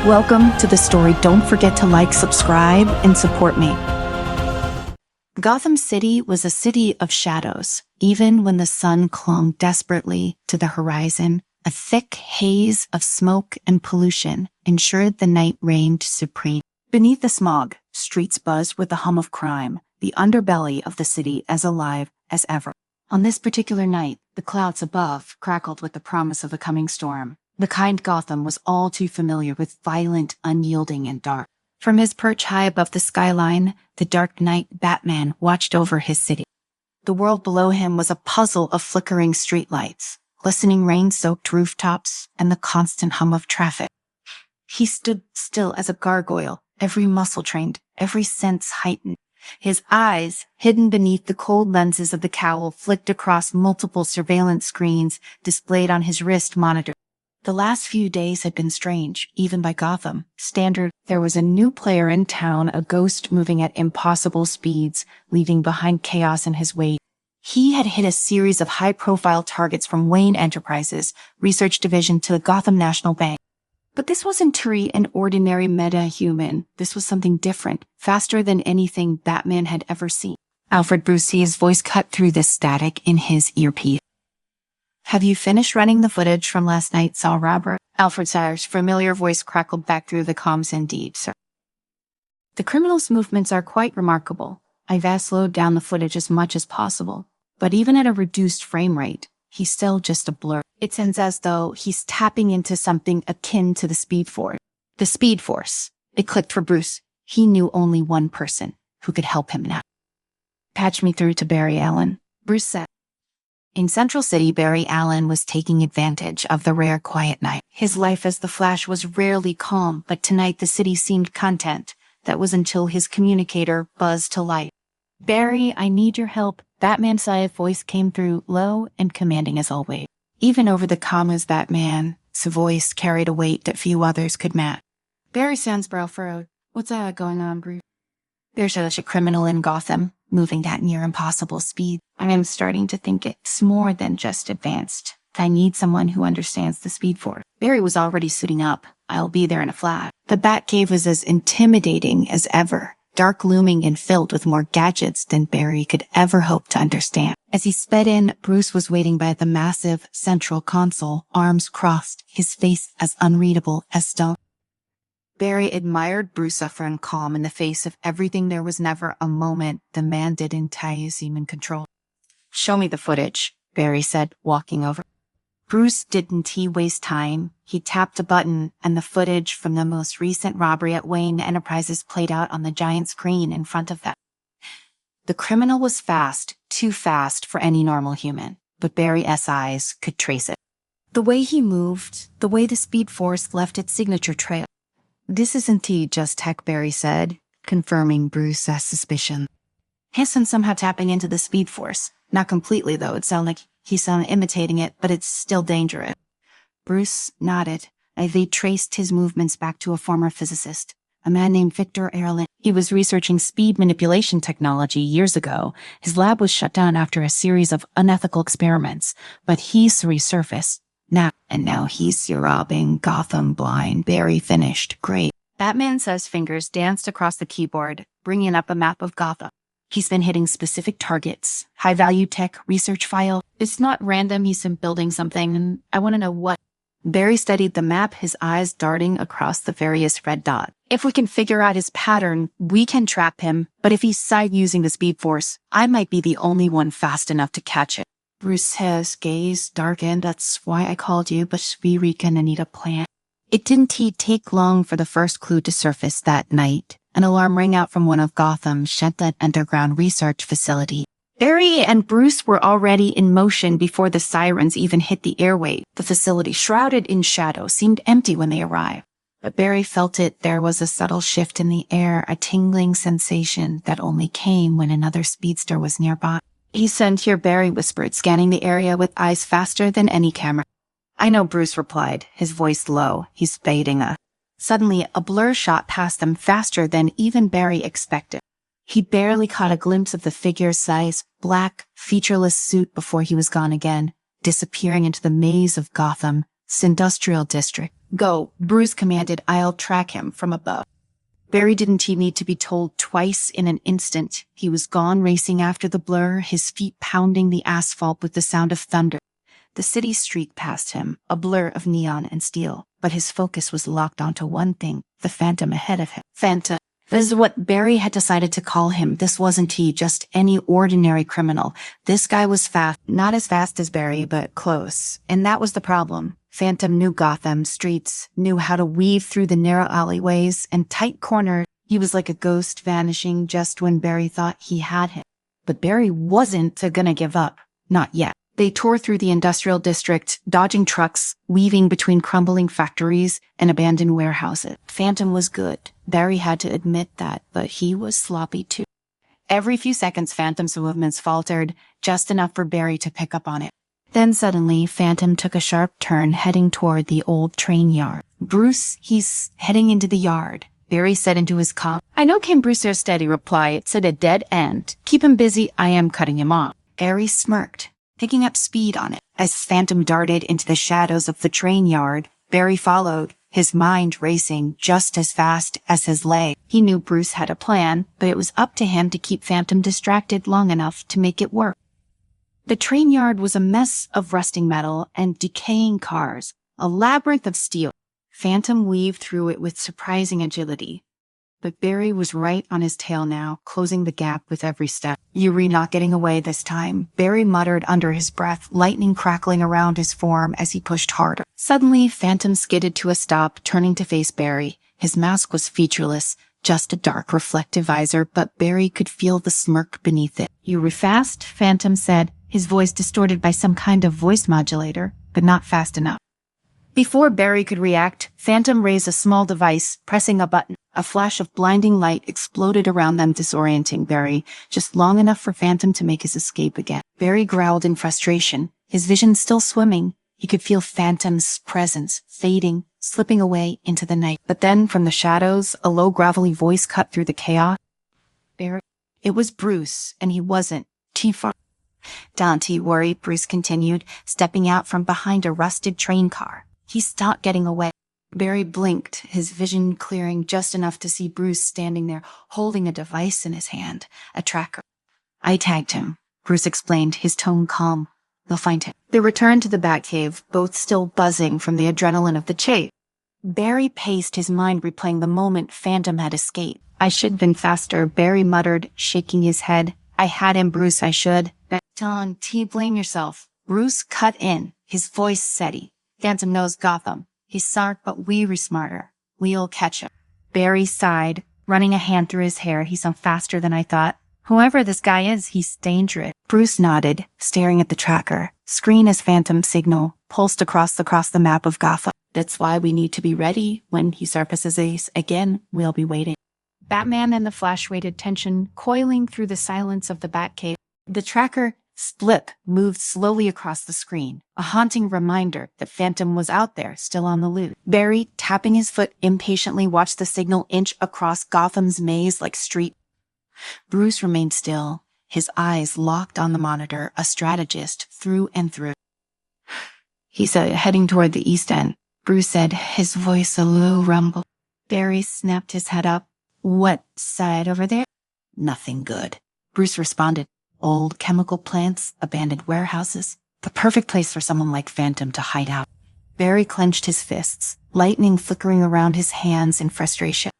Welcome to the story. Don't forget to like, subscribe, and support me. Gotham City was a city of shadows. Even when the sun clung desperately to the horizon, a thick haze of smoke and pollution ensured the night reigned supreme. Beneath the smog, streets buzzed with the hum of crime, the underbelly of the city as alive as ever. On this particular night, the clouds above crackled with the promise of a coming storm. The kind Gotham was all too familiar with, violent, unyielding, and dark. From his perch high above the skyline, the Dark Knight Batman watched over his city. The world below him was a puzzle of flickering streetlights, glistening rain-soaked rooftops, and the constant hum of traffic. He stood still as a gargoyle, every muscle trained, every sense heightened. His eyes, hidden beneath the cold lenses of the cowl, flicked across multiple surveillance screens displayed on his wrist monitor. The last few days had been strange, even by Gotham standard. There was a new player in town, a ghost moving at impossible speeds, leaving behind chaos in his wake. He had hit a series of high-profile targets from Wayne Enterprises, research division to the Gotham National Bank. But this wasn't truly an ordinary meta-human. This was something different, faster than anything Batman had ever seen. Alfred Bruce's voice cut through the static in his earpiece. "Have you finished running the footage from last night, Saul Robert?" Alfred Sire's familiar voice crackled back through the comms. "Indeed, sir. The criminal's movements are quite remarkable. I've slowed down the footage as much as possible, but even at a reduced frame rate, he's still just a blur. It seems as though he's tapping into something akin to the Speed Force." The Speed Force. It clicked for Bruce. He knew only one person who could help him now. "Patch me through to Barry Allen," Bruce said. In Central City, Barry Allen was taking advantage of the rare quiet night. His life as the Flash was rarely calm, but tonight the city seemed content. That was until his communicator buzzed to life. "Barry, I need your help." Batman's voice came through, low and commanding as always. Even over the commas, Batman's voice carried a weight that few others could match. Barry Sands brow furrowed. "What's going on, Bruce?" "There's a criminal in Gotham, moving at near impossible speed. I am starting to think it's more than just advanced. I need someone who understands the Speed Force." Barry was already suiting up. "I'll be there in a flash." The Batcave was as intimidating as ever, dark looming and filled with more gadgets than Barry could ever hope to understand. As he sped in, Bruce was waiting by the massive central console, arms crossed, his face as unreadable as stone. Barry admired Bruce suffering calm in the face of everything. There was never a moment the man didn't seem in control. "Show me the footage," Barry said, walking over. Bruce didn't waste time. He tapped a button, and the footage from the most recent robbery at Wayne Enterprises played out on the giant screen in front of them. The criminal was fast, too fast for any normal human, but Barry's eyes could trace it. The way he moved, the way the Speed Force left its signature trail. "This isn't just tech," Barry said, confirming Bruce's suspicion. "He's somehow tapping into the Speed Force. Not completely, though. It sounded like he's imitating it, but it's still dangerous." Bruce nodded. They traced his movements back to a former physicist, a man named Victor Erlin. He was researching speed manipulation technology years ago. His lab was shut down after a series of unethical experiments, but he's resurfaced. Now he's robbing Gotham blind. Barry finished. "Great." Batman's fingers danced across the keyboard, bringing up a map of Gotham. "He's been hitting specific targets, high-value tech, research file. It's not random. He's been building something, and I want to know what." Barry studied the map, his eyes darting across the various red dots. "If we can figure out his pattern, we can trap him. But if he's using the Speed Force, I might be the only one fast enough to catch it." Bruce's gaze darkened. "That's why I called you, but we gonna need a plan." It didn't take long for the first clue to surface that night. An alarm rang out from one of Gotham's shut-down underground research facilities. Barry and Bruce were already in motion before the sirens even hit the airway. The facility, shrouded in shadow, seemed empty when they arrived. But Barry felt it. There was a subtle shift in the air, a tingling sensation that only came when another speedster was nearby. "He's sent here," Barry whispered, scanning the area with eyes faster than any camera. "I know," Bruce replied, his voice low. "He's fading us." Suddenly, a blur shot past them faster than even Barry expected. He barely caught a glimpse of the figure's size, black, featureless suit before he was gone again, disappearing into the maze of Gotham, Industrial District. Go, Bruce commanded. I'll track him from above. Barry didn't need to be told twice in an instant. He was gone, racing after the blur, his feet pounding the asphalt with the sound of thunder. The city streaked past him, a blur of neon and steel, but his focus was locked onto one thing, the phantom ahead of him. Fanta. This is what Barry had decided to call him. This wasn't just any ordinary criminal. This guy was fast. Not as fast as Barry, but close. And that was the problem. Phantom knew Gotham streets, knew how to weave through the narrow alleyways and tight corners. He was like a ghost vanishing just when Barry thought he had him. But Barry wasn't gonna give up. Not yet. They tore through the industrial district, dodging trucks, weaving between crumbling factories and abandoned warehouses. Phantom was good. Barry had to admit that, but he was sloppy too. Every few seconds, Phantom's movements faltered, just enough for Barry to pick up on it. Then suddenly, Phantom took a sharp turn, heading toward the old train yard. Bruce, he's heading into the yard, Barry said into his comm. I know, came Bruce's steady reply. It's at a dead end. Keep him busy, I am cutting him off. Barry smirked, picking up speed on it. As Phantom darted into the shadows of the train yard, Barry followed, his mind racing just as fast as his leg. He knew Bruce had a plan, but it was up to him to keep Phantom distracted long enough to make it work. The train yard was a mess of rusting metal and decaying cars, a labyrinth of steel. Phantom weaved through it with surprising agility. But Barry was right on his tail now, closing the gap with every step. You're not getting away this time, Barry muttered under his breath, lightning crackling around his form as he pushed harder. Suddenly, Phantom skidded to a stop, turning to face Barry. His mask was featureless, just a dark reflective visor, but Barry could feel the smirk beneath it. You're fast, Phantom said, his voice distorted by some kind of voice modulator, but not fast enough. Before Barry could react, Phantom raised a small device, pressing a button. A flash of blinding light exploded around them, disorienting Barry, just long enough for Phantom to make his escape again. Barry growled in frustration, his vision still swimming. He could feel Phantom's presence fading, slipping away into the night. But then, from the shadows, a low, gravelly voice cut through the chaos. Barry. It was Bruce, and he wasn't too far. Don't worry, Bruce continued, stepping out from behind a rusted train car. He stopped getting away. Barry blinked, his vision clearing just enough to see Bruce standing there, holding a device in his hand, a tracker. I tagged him, Bruce explained, his tone calm. They'll find him. They returned to the Batcave, both still buzzing from the adrenaline of the chase. Barry paced, his mind replaying the moment Phantom had escaped. I should have been faster, Barry muttered, shaking his head. I had him, Bruce, I should. Don't blame yourself. Bruce cut in, his voice steady. Phantom knows Gotham. He's smart, but we're smarter. We'll catch him. Barry sighed, running a hand through his hair. He's faster than I thought. Whoever this guy is, he's dangerous. Bruce nodded, staring at the tracker. Screen as Phantom signal pulsed across the map of Gotham. That's why we need to be ready. When he surfaces again, we'll be waiting. Batman and the Flash waited, tension coiling through the silence of the Batcave. The tracker Blip moved slowly across the screen, a haunting reminder that Phantom was out there, still on the loose. Barry, tapping his foot impatiently, watched the signal inch across Gotham's maze like street. Bruce remained still, his eyes locked on the monitor, a strategist through and through. He's heading toward the East End, Bruce said, his voice a low rumble. Barry snapped his head up. What side over there? Nothing good, Bruce responded. Old chemical plants, abandoned warehouses. The perfect place for someone like Phantom to hide out. Barry clenched his fists, lightning flickering around his hands in frustration.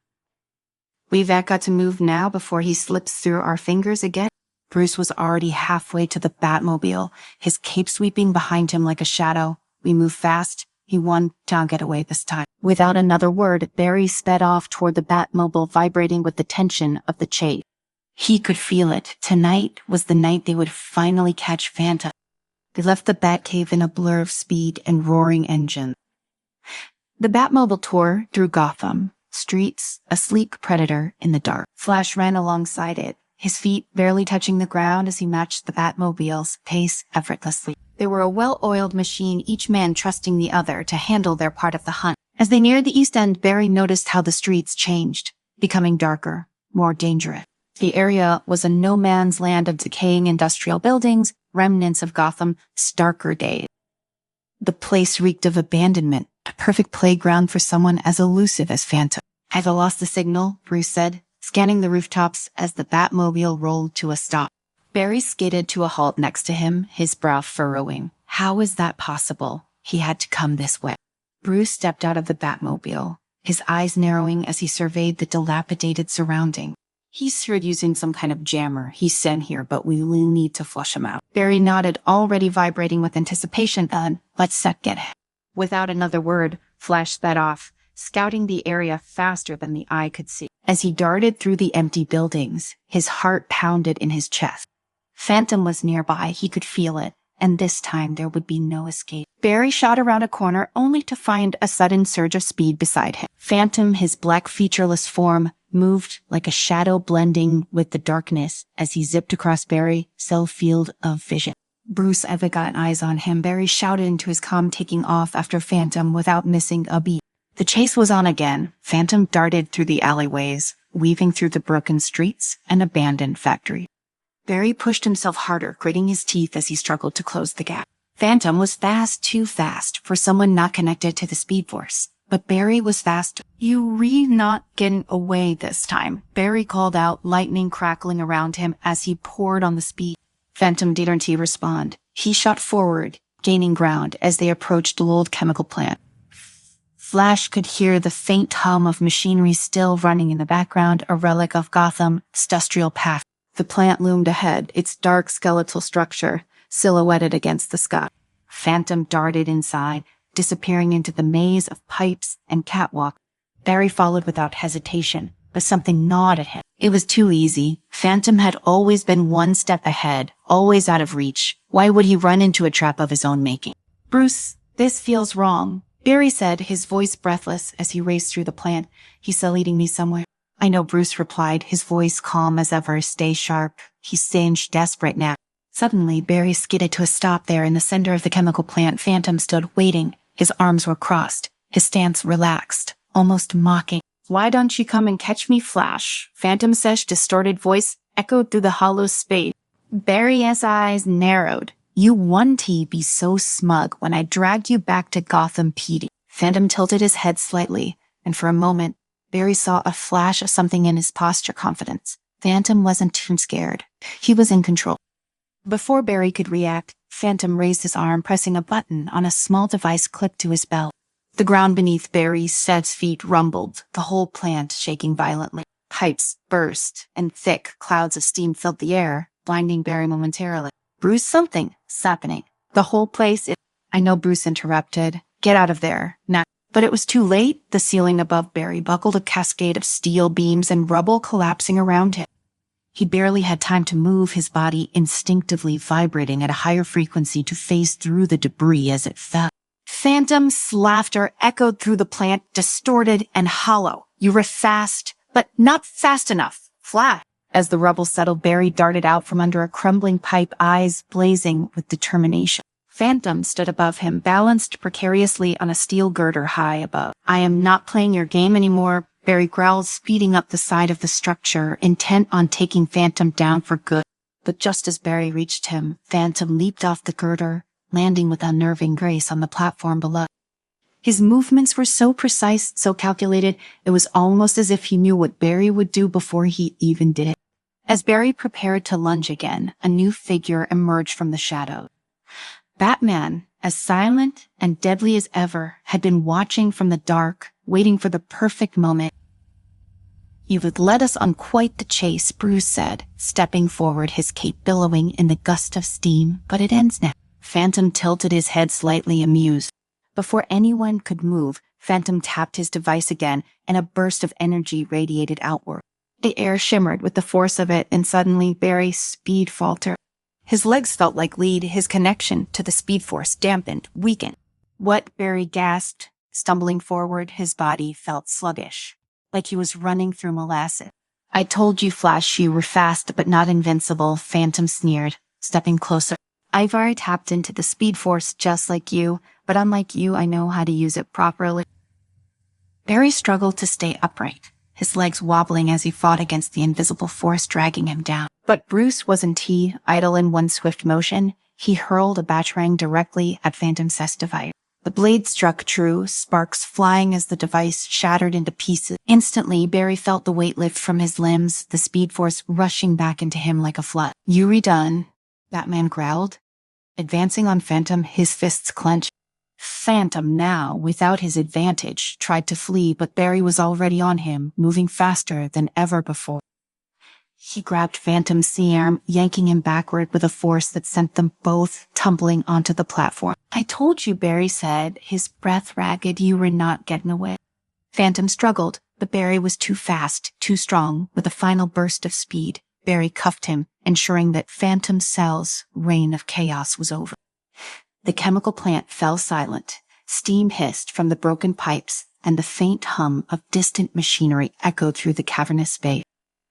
We've got to move now before he slips through our fingers again. Bruce was already halfway to the Batmobile, his cape sweeping behind him like a shadow. We move fast. He won. Don't get away this time. Without another word, Barry sped off toward the Batmobile, vibrating with the tension of the chase. He could feel it. Tonight was the night they would finally catch Phantom. They left the Batcave in a blur of speed and roaring engines. The Batmobile tore through Gotham streets, a sleek predator in the dark. Flash ran alongside it, his feet barely touching the ground as he matched the Batmobile's pace effortlessly. They were a well-oiled machine, each man trusting the other to handle their part of the hunt. As they neared the East End, Barry noticed how the streets changed, becoming darker, more dangerous. The area was a no-man's land of decaying industrial buildings, remnants of Gotham's darker days. The place reeked of abandonment, a perfect playground for someone as elusive as Phantom. "Have I lost the signal?" Bruce said, scanning the rooftops as the Batmobile rolled to a stop. Barry skidded to a halt next to him, his brow furrowing. How is that possible? He had to come this way. Bruce stepped out of the Batmobile, his eyes narrowing as he surveyed the dilapidated surrounding. "He's here using some kind of jammer. He's sent here, but we will need to flush him out." Barry nodded, already vibrating with anticipation. Let's get him." Without another word, Flash sped off, scouting the area faster than the eye could see. As he darted through the empty buildings, his heart pounded in his chest. Phantom was nearby, he could feel it, and this time there would be no escape. Barry shot around a corner only to find a sudden surge of speed beside him. Phantom, his black featureless form, moved like a shadow blending with the darkness as he zipped across Barry's field of vision. Bruce ever got eyes on him. Barry shouted into his comm, taking off after Phantom without missing a beat. The chase was on again. Phantom darted through the alleyways, weaving through the broken streets and abandoned factories. Barry pushed himself harder, gritting his teeth as he struggled to close the gap. Phantom was fast, too fast for someone not connected to the Speed Force. But Barry was fast. "You not getting away this time," Barry called out, lightning crackling around him as he poured on the speed. Phantom didn't respond. He shot forward, gaining ground as they approached the old chemical plant. Flash could hear the faint hum of machinery still running in the background, a relic of Gotham's industrial past. The plant loomed ahead, its dark skeletal structure silhouetted against the sky. Phantom darted inside, disappearing into the maze of pipes and catwalk. Barry followed without hesitation, but something gnawed at him. It was too easy. Phantom had always been one step ahead, always out of reach. Why would he run into a trap of his own making? "Bruce, this feels wrong," Barry said, his voice breathless as he raced through the plant. "He's still leading me somewhere." "I know," Bruce replied, his voice calm as ever. "Stay sharp. He's singed desperate now." Suddenly, Barry skidded to a stop there in the center of the chemical plant. Phantom stood waiting. His arms were crossed, his stance relaxed, almost mocking. "Why don't you come and catch me, Flash?" Phantom's distorted voice echoed through the hollow space. Barry's eyes narrowed. "You wouldn't be so smug when I dragged you back to Gotham PD." Phantom tilted his head slightly, and for a moment, Barry saw a flash of something in his posture confidence. Phantom wasn't too scared. He was in control. Before Barry could react, Phantom raised his arm, pressing a button on a small device clipped to his belt. The ground beneath Barry's feet rumbled, the whole plant shaking violently. Pipes burst, and thick clouds of steam filled the air, blinding Barry momentarily. "Bruce, something's happening. The whole place is—" "I know," Bruce interrupted. "Get out of there, now." But it was too late. The ceiling above Barry buckled, a cascade of steel beams and rubble collapsing around him. He barely had time to move, his body instinctively vibrating at a higher frequency to phase through the debris as it fell. Phantom's laughter echoed through the plant, distorted and hollow. "You were fast, but not fast enough, Flash." As the rubble settled, Barry darted out from under a crumbling pipe, eyes blazing with determination. Phantom stood above him, balanced precariously on a steel girder high above. "I am not playing your game anymore," Barry growled, speeding up the side of the structure, intent on taking Phantom down for good. But just as Barry reached him, Phantom leaped off the girder, landing with unnerving grace on the platform below. His movements were so precise, so calculated, it was almost as if he knew what Barry would do before he even did it. As Barry prepared to lunge again, a new figure emerged from the shadows. Batman, as silent and deadly as ever, had been watching from the dark, waiting for the perfect moment. "You would led us on quite the chase," Bruce said, stepping forward, his cape billowing in the gust of steam. "But it ends now." Phantom tilted his head slightly, amused. Before anyone could move, Phantom tapped his device again, and a burst of energy radiated outward. The air shimmered with the force of it, and suddenly Barry's speed faltered. His legs felt like lead, his connection to the Speed Force dampened, weakened. "What?" Barry gasped, stumbling forward. His body felt sluggish, like he was running through molasses. "I told you, Flash, you were fast, but not invincible," Phantom sneered, stepping closer. "I've already tapped into the Speed Force just like you, but unlike you, I know how to use it properly." Barry struggled to stay upright, his legs wobbling as he fought against the invisible force dragging him down. But Bruce wasn't idle in one swift motion. He hurled a batarang directly at Phantom's device. The blade struck true, sparks flying as the device shattered into pieces. Instantly, Barry felt the weight lift from his limbs, the speed force rushing back into him like a flood. "You done," Batman growled. Advancing on Phantom, his fists clenched. Phantom now, without his advantage, tried to flee, but Barry was already on him, moving faster than ever before. He grabbed Phantom's C-arm, yanking him backward with a force that sent them both tumbling onto the platform. "I told you," Barry said, his breath ragged, "you were not getting away." Phantom struggled, but Barry was too fast, too strong. With a final burst of speed, Barry cuffed him, ensuring that Phantom Cell's reign of chaos was over. The chemical plant fell silent. Steam hissed from the broken pipes, and the faint hum of distant machinery echoed through the cavernous space.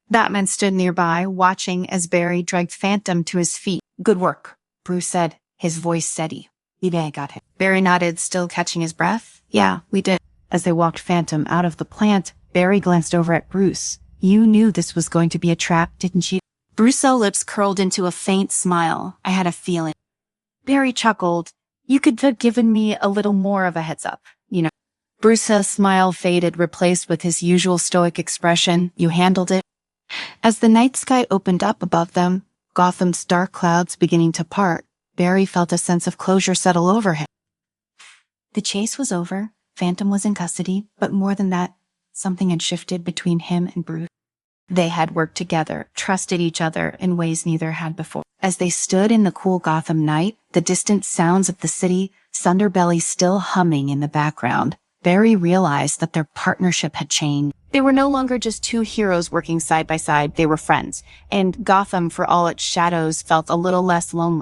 Batman stood nearby, watching as Barry dragged Phantom to his feet. "Good work," Bruce said, his voice steady. "We got him." Barry nodded, still catching his breath. "Yeah, we did." As they walked Phantom out of the plant, Barry glanced over at Bruce. "You knew this was going to be a trap, didn't you?" Bruce's lips curled into a faint smile. "I had a feeling." Barry chuckled. "You could have given me a little more of a heads up, you know." Bruce's smile faded, replaced with his usual stoic expression. "You handled it." As the night sky opened up above them, Gotham's dark clouds beginning to part, Barry felt a sense of closure settle over him. The chase was over, Phantom was in custody, but more than that, something had shifted between him and Bruce. They had worked together, trusted each other in ways neither had before. As they stood in the cool Gotham night, the distant sounds of the city, Thunderbelly still humming in the background, Barry realized that their partnership had changed. They were no longer just two heroes working side by side, they were friends, and Gotham, for all its shadows, felt a little less lonely.